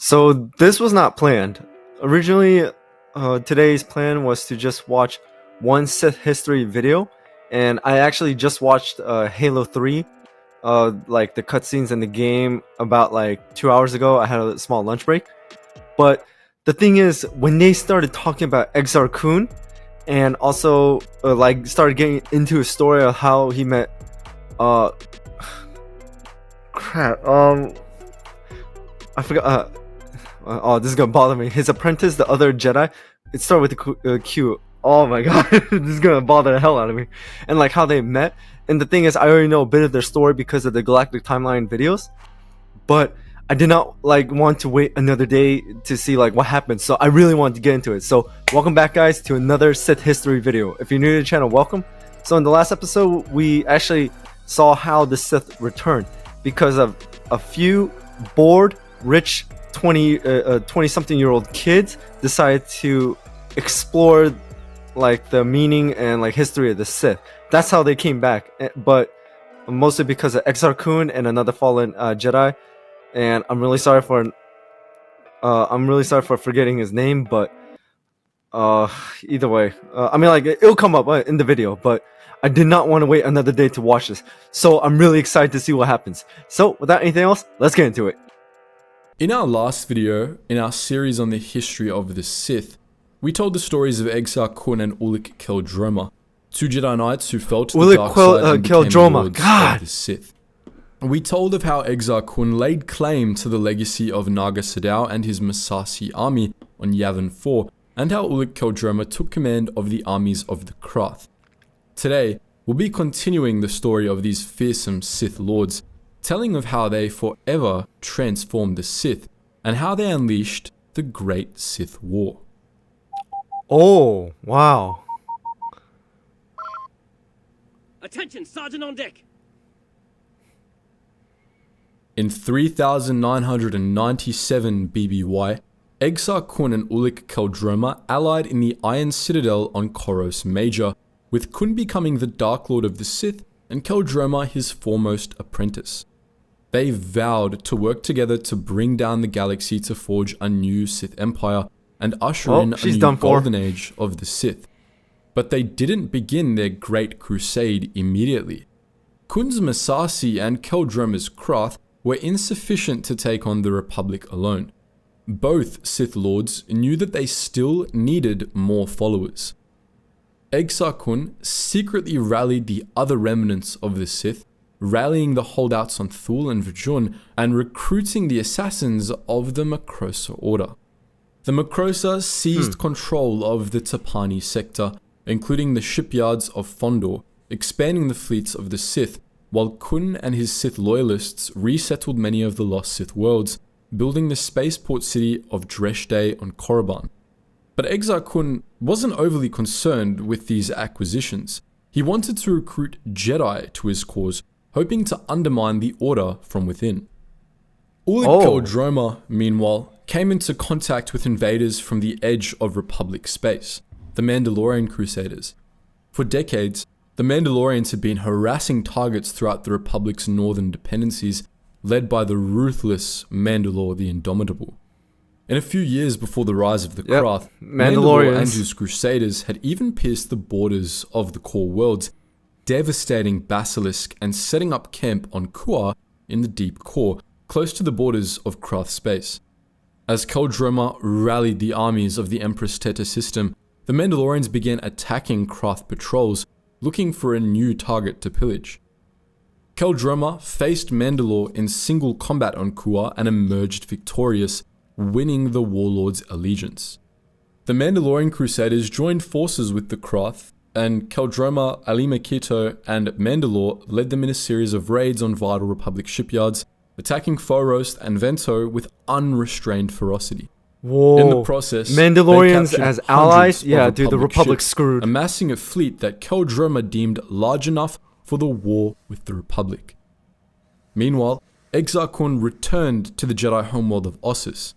So this was not planned. Originally, today's plan was to just watch one Sith history video, and I actually just watched Halo 3, like the cutscenes in the game about like 2 hours ago. I had a small lunch break, but the thing is, when they started talking about Exar Kun, and also like started getting into a story of how he met, uh, crap, I forgot. Oh, this is gonna bother me. His apprentice, the other Jedi, it started with the Q. Oh my god, this is gonna bother the hell out of me. And like how they met. And the thing is, I already know a bit of their story because of the Galactic Timeline videos, but I did not like want to wait another day to see like what happened. So I really wanted to get into it. So welcome back, guys, to another Sith history video. If you're new to the channel, welcome. So in the last episode, we actually saw how the Sith returned because of a few bored, rich 20-something-year-old kids decided to explore like the meaning and like history of the Sith. That's how they came back, but mostly because of Exar Kun and another fallen Jedi. And I'm really sorry for forgetting his name, but either way, I mean, like, it'll come up in the video, but I did not want to wait another day to watch this, so I'm really excited to see what happens. So without anything else, let's get into it. In our last video, in our series on the history of the Sith, we told the stories of Exar Kun and Ulic Qel-Droma, two Jedi Knights who fell to the dark side and became lords of the Sith. We told of how Exar Kun laid claim to the legacy of Naga Sadow and his Massassi army on Yavin 4, and how Ulic Qel-Droma took command of the armies of the Krath. Today, we'll be continuing the story of these fearsome Sith lords, telling of how they forever transformed the Sith, and how they unleashed the Great Sith War. Oh, wow. Attention, Sergeant on deck! In 3997 BBY, Exar Kun and Ulic Qel-Droma allied in the Iron Citadel on Koros Major, with Kun becoming the Dark Lord of the Sith and Qel-Droma his foremost apprentice. They vowed to work together to bring down the galaxy to forge a new Sith Empire and usher in a new golden age of the Sith. But they didn't begin their great crusade immediately. Kun's Massassi and Qel-Droma's Krath were insufficient to take on the Republic alone. Both Sith Lords knew that they still needed more followers. Exar Kun secretly rallied the other remnants of the Sith, rallying the holdouts on Thul and Vajun, and recruiting the assassins of the Makrosa Order. The Makrosa seized control of the Tapani sector, including the shipyards of Fondor, expanding the fleets of the Sith, while Kun and his Sith loyalists resettled many of the lost Sith worlds, building the spaceport city of Dreshdae on Korriban. But Exar Kun wasn't overly concerned with these acquisitions. He wanted to recruit Jedi to his cause, hoping to undermine the Order from within. Ulic Qel-Droma, meanwhile, came into contact with invaders from the edge of Republic space, the Mandalorian Crusaders. For decades, the Mandalorians had been harassing targets throughout the Republic's northern dependencies, led by the ruthless Mandalore the Indomitable. In a few years before the rise of the Krath, Mandalore and his Crusaders had even pierced the borders of the core worlds, devastating Basilisk and setting up camp on Kuar in the deep core, close to the borders of Krath space. As Qel-Droma rallied the armies of the Empress Teta system, the Mandalorians began attacking Krath patrols, looking for a new target to pillage. Qel-Droma faced Mandalore in single combat on Kuar and emerged victorious, winning the Warlord's allegiance. The Mandalorian Crusaders joined forces with the Krath, and Qel-Droma, Alima Keto, and Mandalore led them in a series of raids on vital Republic shipyards, attacking Foros and Vento with unrestrained ferocity. Whoa. In the process, Mandalorians as allies? Yeah, dude, the Republic's screwed. Amassing a fleet that Qel-Droma deemed large enough for the war with the Republic. Meanwhile, Exar Kun returned to the Jedi homeworld of Ossus.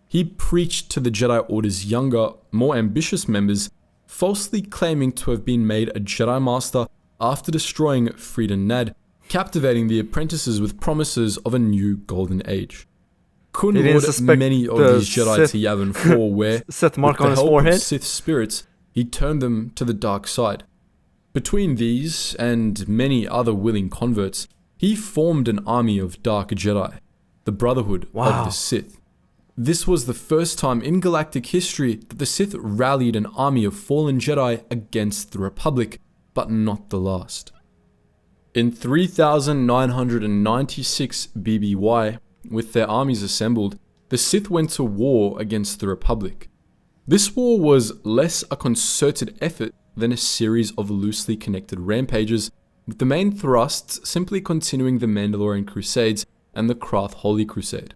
He preached to the Jedi Order's younger, more ambitious members, falsely claiming to have been made a Jedi Master after destroying Friedan Nad, captivating the apprentices with promises of a new golden age. Kun They didn't lured suspect many of the these Jedi Sith- to Yavin 4 where, Sith mark with on the his help forehead. of Sith spirits, he turned them to the dark side. Between these and many other willing converts, he formed an army of Dark Jedi, the Brotherhood of Wow. the Sith. This was the first time in galactic history that the Sith rallied an army of fallen Jedi against the Republic, but not the last. In 3996 BBY, with their armies assembled, the Sith went to war against the Republic. This war was less a concerted effort than a series of loosely connected rampages, with the main thrusts simply continuing the Mandalorian Crusades and the Krath Holy Crusade.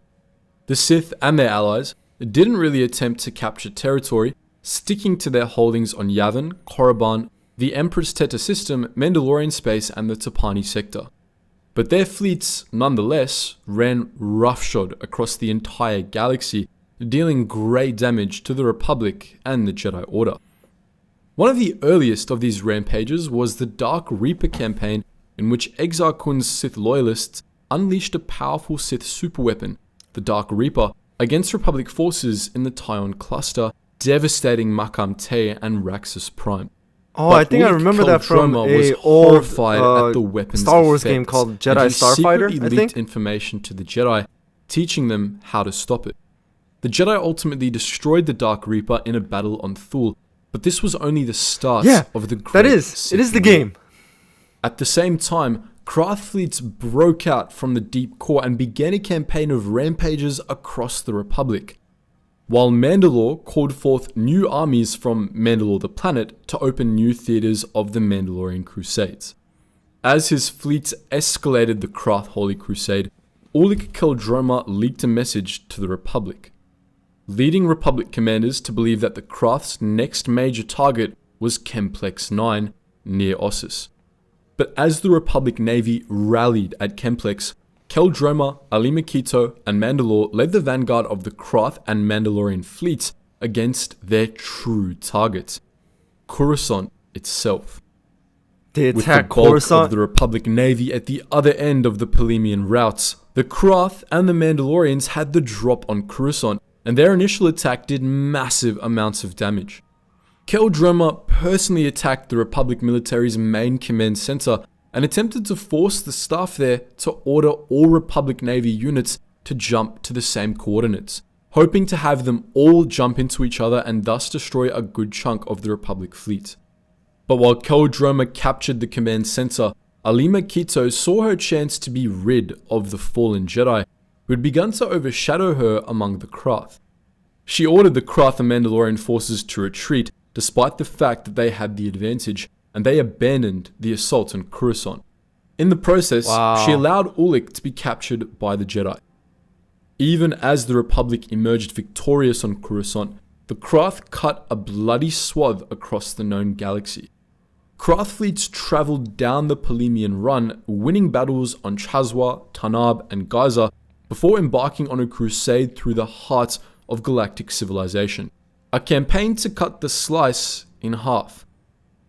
The Sith and their allies didn't really attempt to capture territory, sticking to their holdings on Yavin, Korriban, the Empress Teta system, Mandalorian space, and the Tapani sector. But their fleets, nonetheless, ran roughshod across the entire galaxy, dealing great damage to the Republic and the Jedi Order. One of the earliest of these rampages was the Dark Reaper campaign, in which Exar Kun's Sith loyalists unleashed a powerful Sith superweapon, the Dark Reaper, against Republic forces in the Tyon cluster, devastating Makam Te and Raxus Prime. Oh, But I think I Ulic remember that from Keldroma was a old horrified at the weapon's Star Wars effects, game called and Jedi he Starfighter, secretly I leaked think. information to the Jedi, teaching them how to stop it. The Jedi ultimately destroyed the Dark Reaper in a battle on Thule, but this was only the start Yeah, of the great that is. Sith It is the War. game. At the same time, Krath fleets broke out from the deep core and began a campaign of rampages across the Republic, while Mandalore called forth new armies from Mandalore the planet to open new theaters of the Mandalorian Crusades. As his fleets escalated the Krath Holy Crusade, Ulic Qel-Droma leaked a message to the Republic, leading Republic commanders to believe that the Krath's next major target was Kemplex 9 near Ossus. But as the Republic Navy rallied at Kemplex, Qel-Droma, Alima Keto, and Mandalore led the vanguard of the Krath and Mandalorian fleets against their true target, Coruscant itself. They With the attacked bulk Coruscant. of the Republic Navy at the other end of the Polemian routes, the Krath and the Mandalorians had the drop on Coruscant, and their initial attack did massive amounts of damage. Qel-Droma personally attacked the Republic military's main command center and attempted to force the staff there to order all Republic Navy units to jump to the same coordinates, hoping to have them all jump into each other and thus destroy a good chunk of the Republic fleet. But while Qel-Droma captured the command center, Alima Keto saw her chance to be rid of the fallen Jedi, who had begun to overshadow her among the Krath. She ordered the Krath and Mandalorian forces to retreat, despite the fact that they had the advantage, and they abandoned the assault on Coruscant. In the process, Wow. she allowed Ulic to be captured by the Jedi. Even as the Republic emerged victorious on Coruscant, the Krath cut a bloody swath across the known galaxy. Krath fleets traveled down the Polemian Run, winning battles on Chazwa, Tanab, and Gaza before embarking on a crusade through the heart of galactic civilization. A campaign to cut the slice in half.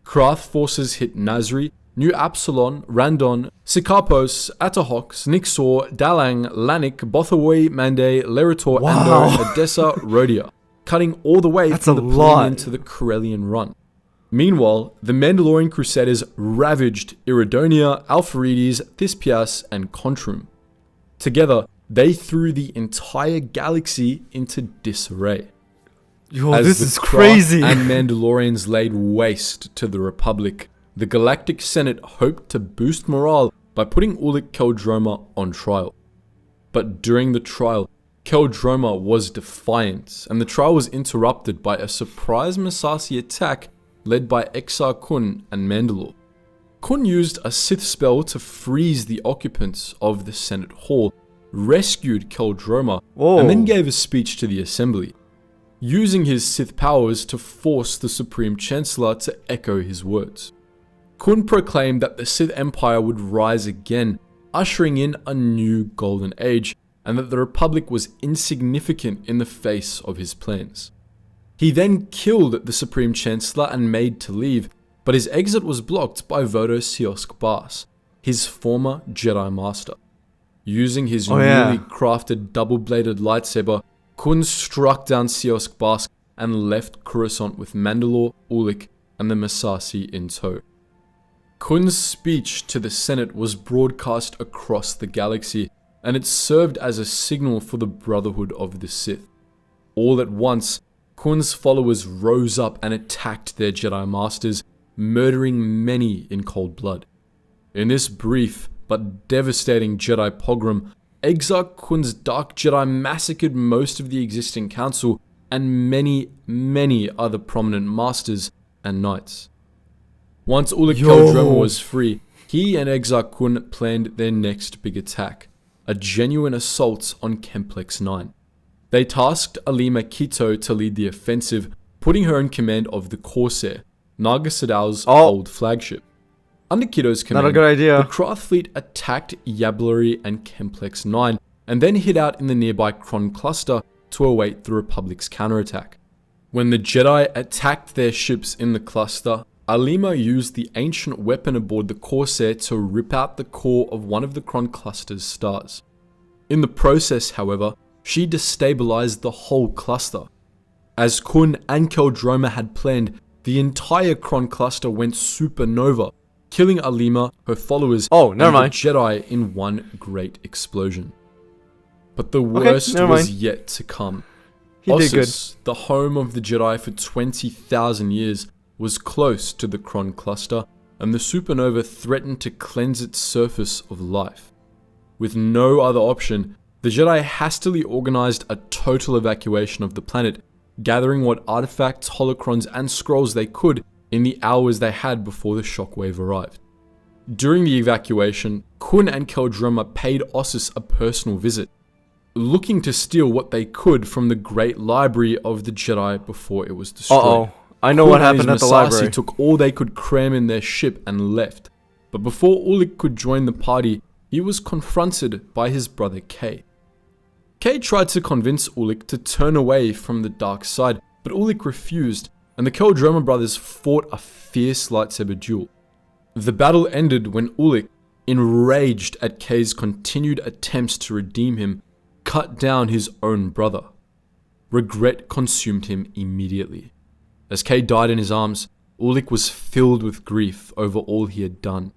Krath forces hit Nazri, New Absalon, Randon, Sikapos, Atahox, Nixor, Dalang, Lanik, Bothawui, Mande, Lerator, Wow. Ando, Edessa, Rhodia, cutting all the way That's from a the lot. Polemian to the Corellian Run. Meanwhile, the Mandalorian Crusaders ravaged Iridonia, Alpharides, Thespias, and Contrum. Together, they threw the entire galaxy into disarray. Yo, As this the is Krath crazy. and Mandalorians laid waste to the Republic, the Galactic Senate hoped to boost morale by putting Ulic Qel-Droma on trial. But during the trial, Qel-Droma was defiant, and the trial was interrupted by a surprise Massassi attack led by Exar Kun and Mandalore. Kun used a Sith spell to freeze the occupants of the Senate Hall, rescued Qel-Droma, Whoa. and then gave a speech to the assembly, using his Sith powers to force the Supreme Chancellor to echo his words. Kun proclaimed that the Sith Empire would rise again, ushering in a new golden age, and that the Republic was insignificant in the face of his plans. He then killed the Supreme Chancellor and made to leave, but his exit was blocked by Vodo Siosk Bas, his former Jedi Master. Using his Oh, yeah. newly crafted double-bladed lightsaber, Kun struck down Siosk Bask and left Coruscant with Mandalore, Ulic, and the Massassi in tow. Kun's speech to the Senate was broadcast across the galaxy, and it served as a signal for the Brotherhood of the Sith. All at once, Kun's followers rose up and attacked their Jedi Masters, murdering many in cold blood. In this brief but devastating Jedi pogrom, Exarch Kun's Dark Jedi massacred most of the existing council and many other prominent masters and knights. Once Ulic Qel-Droma was free, he and Exarch Kun planned their next big attack, a genuine assault on Kemplex 9. They tasked Alima Kito to lead the offensive, putting her in command of the Corsair, Naga Sadal's old flagship. Under Kito's command, Not a good idea. the Krath fleet attacked Yablury and Kemplex 9, and then hid out in the nearby Kron cluster to await the Republic's counterattack. When the Jedi attacked their ships in the cluster, Alima used the ancient weapon aboard the Corsair to rip out the core of one of the Kron cluster's stars. In the process, however, she destabilized the whole cluster. As Kun and Qel-Droma had planned, the entire Kron cluster went supernova, killing Alima, her followers, and the Jedi in one great explosion. But the worst was yet to come. Ossus, the home of the Jedi for 20,000 years, was close to the Kron cluster, and the supernova threatened to cleanse its surface of life. With no other option, the Jedi hastily organized a total evacuation of the planet, gathering what artifacts, holocrons, and scrolls they could in the hours they had before the shockwave arrived. During the evacuation, Kun and Qel-Droma paid Ossus a personal visit, looking to steal what they could from the great library of the Jedi before it was destroyed. I know Kun what and happened his at the library. Massassi took all they could cram in their ship and left. But before Ulic could join the party, he was confronted by his brother Kay. Kay tried to convince Ulic to turn away from the dark side, but Ulic refused, and the Qel-Droma brothers fought a fierce lightsaber duel. The battle ended when Ulic, enraged at Kay's continued attempts to redeem him, cut down his own brother. Regret consumed him immediately. As Kay died in his arms, Ulic was filled with grief over all he had done.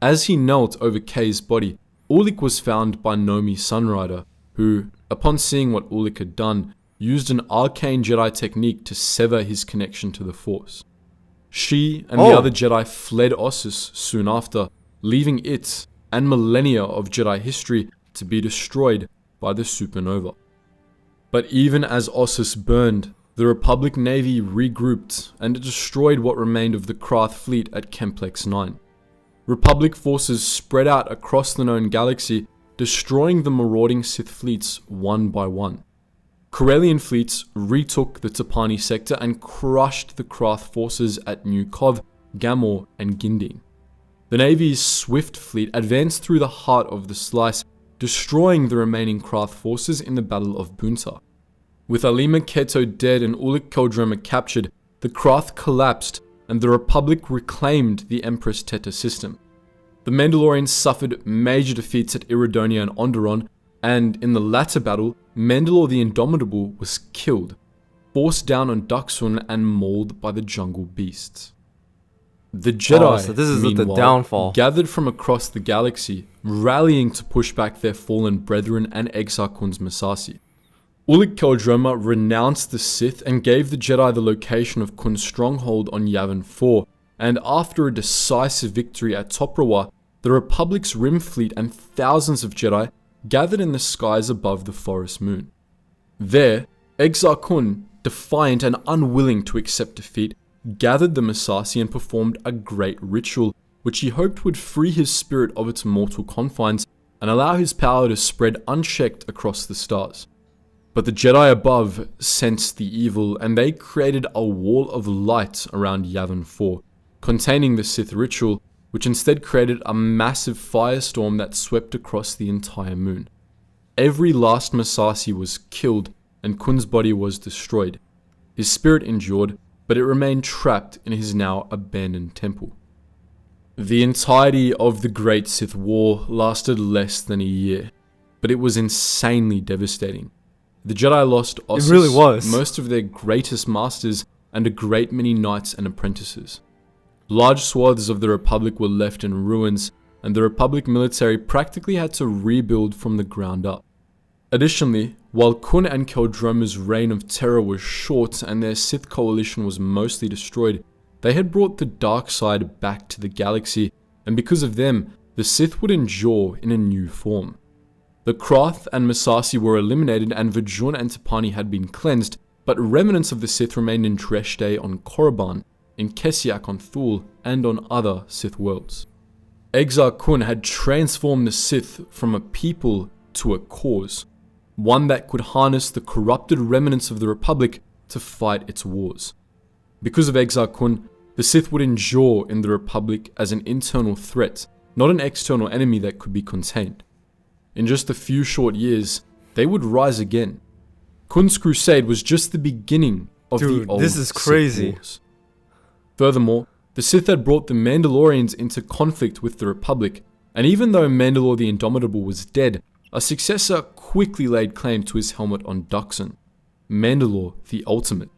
As he knelt over Kay's body, Ulic was found by Nomi Sunrider, who, upon seeing what Ulic had done, used an arcane Jedi technique to sever his connection to the Force. She and the other Jedi fled Ossus soon after, leaving it and millennia of Jedi history to be destroyed by the supernova. But even as Ossus burned, the Republic Navy regrouped and destroyed what remained of the Krath fleet at Kemplex 9. Republic forces spread out across the known galaxy, destroying the marauding Sith fleets one by one. Corellian fleets retook the Tapani sector and crushed the Krath forces at New Kov, Gamor, and Ginding. The Navy's Swift fleet advanced through the heart of the slice, destroying the remaining Krath forces in the Battle of Bunta. With Alima Keto dead and Ulic Qel-Droma captured, the Krath collapsed and the Republic reclaimed the Empress Teta system. The Mandalorians suffered major defeats at Iridonia and Onderon, and in the latter battle, Mandalore the Indomitable was killed, forced down on Daxun and mauled by the jungle beasts. The Jedi, so this is the meanwhile, downfall. gathered from across the galaxy, rallying to push back their fallen brethren and Exarch Kun's Massassi. Ulic Qel-Droma renounced the Sith and gave the Jedi the location of Kun's stronghold on Yavin 4, and after a decisive victory at Toprawa, the Republic's Rim fleet and thousands of Jedi gathered in the skies above the forest moon. There, Exarch Kun, defiant and unwilling to accept defeat, gathered the Massassi and performed a great ritual, which he hoped would free his spirit of its mortal confines and allow his power to spread unchecked across the stars. But the Jedi above sensed the evil, and they created a wall of light around Yavin 4, containing the Sith ritual, which instead created a massive firestorm that swept across the entire moon. Every last Massassi was killed, and Kun's body was destroyed. His spirit endured, but it remained trapped in his now abandoned temple. The entirety of the Great Sith War lasted less than a year, but it was insanely devastating. The Jedi lost Ossus, really was. most of their greatest masters, and a great many knights and apprentices. Large swaths of the Republic were left in ruins, and the Republic military practically had to rebuild from the ground up. Additionally, while Kun and Keldroma's reign of terror was short and their Sith coalition was mostly destroyed, they had brought the dark side back to the galaxy, and because of them, the Sith would endure in a new form. The Krath and Massassi were eliminated and Vajun and Tapani had been cleansed, but remnants of the Sith remained in Dreshte on Korriban, in Kesiak on Thule, and on other Sith worlds. Exar Kun had transformed the Sith from a people to a cause, one that could harness the corrupted remnants of the Republic to fight its wars. Because of Exar Kun, the Sith would endure in the Republic as an internal threat, not an external enemy that could be contained. In just a few short years, they would rise again. Kun's crusade was just the beginning of the old this is crazy. Sith wars. Furthermore, the Sith had brought the Mandalorians into conflict with the Republic, and even though Mandalore the Indomitable was dead, a successor quickly laid claim to his helmet on Duxon, Mandalore the Ultimate.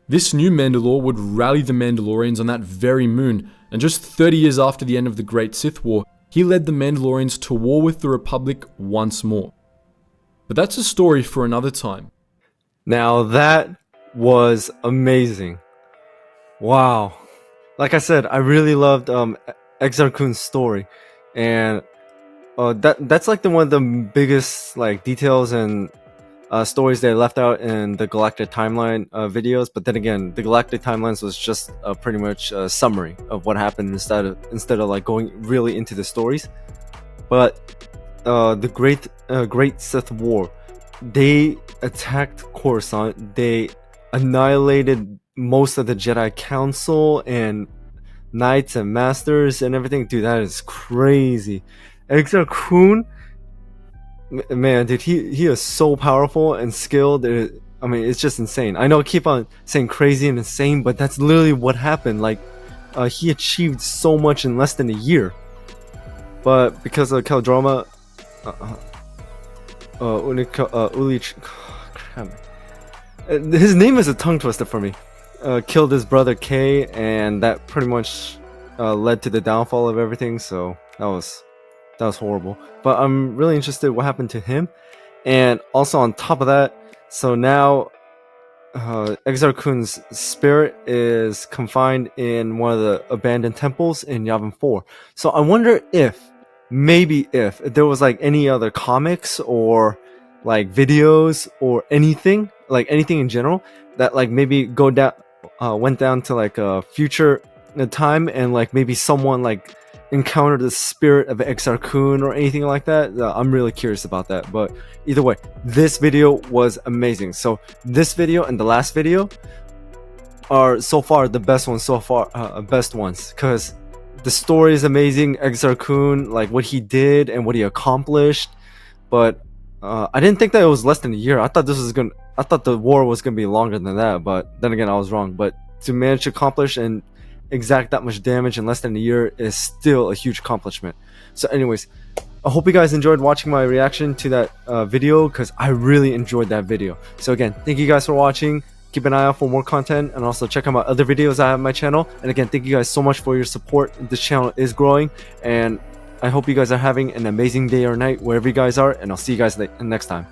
This new Mandalore would rally the Mandalorians on that very moon, and just 30 years after the end of the Great Sith War, he led the Mandalorians to war with the Republic once more. But that's a story for another time. Now that was amazing. Wow. Like I said, I really loved Exar Kun's story, and that's like one of the biggest like details and stories they left out in the Galactic Timeline videos. But then again, the Galactic Timelines was just pretty much a summary of what happened instead of like going really into the stories. But the Great Sith War, they attacked Coruscant. They annihilated most of the Jedi Council and Knights and Masters and everything. Dude, that is crazy. Exar Kun, man, dude, he is so powerful and skilled. I mean, it's just insane. I know I keep on saying crazy and insane, but that's literally what happened. Like, he achieved so much in less than a year. But because of Keldroma, Ulich, his name is a tongue twister for me. Killed his brother Kay, and that pretty much led to the downfall of everything. So that was horrible. But I'm really interested in what happened to him. And also on top of that, so now Exar Kun's spirit is confined in one of the abandoned temples in Yavin 4. So I wonder if there was like any other comics or like videos or anything in general that like maybe went down to like a future time, and like maybe someone like encountered the spirit of Exar Kun or anything like that. I'm really curious about that. But either way, this video was amazing. So this video and the last video are so far the best ones because the story is amazing. Exar Kun, like what he did and what he accomplished. But I didn't think that it was less than a year. I thought the war was gonna be longer than that, but then again I was wrong. But to manage to accomplish and exact that much damage in less than a year is still a huge accomplishment. So anyways, I hope you guys enjoyed watching my reaction to that video, because I really enjoyed that video. So again, thank you guys for watching. Keep an eye out for more content, and also check out my other videos I have on my channel. And again, thank you guys so much for your support. This channel is growing, and I hope you guys are having an amazing day or night wherever you guys are, and I'll see you guys next time.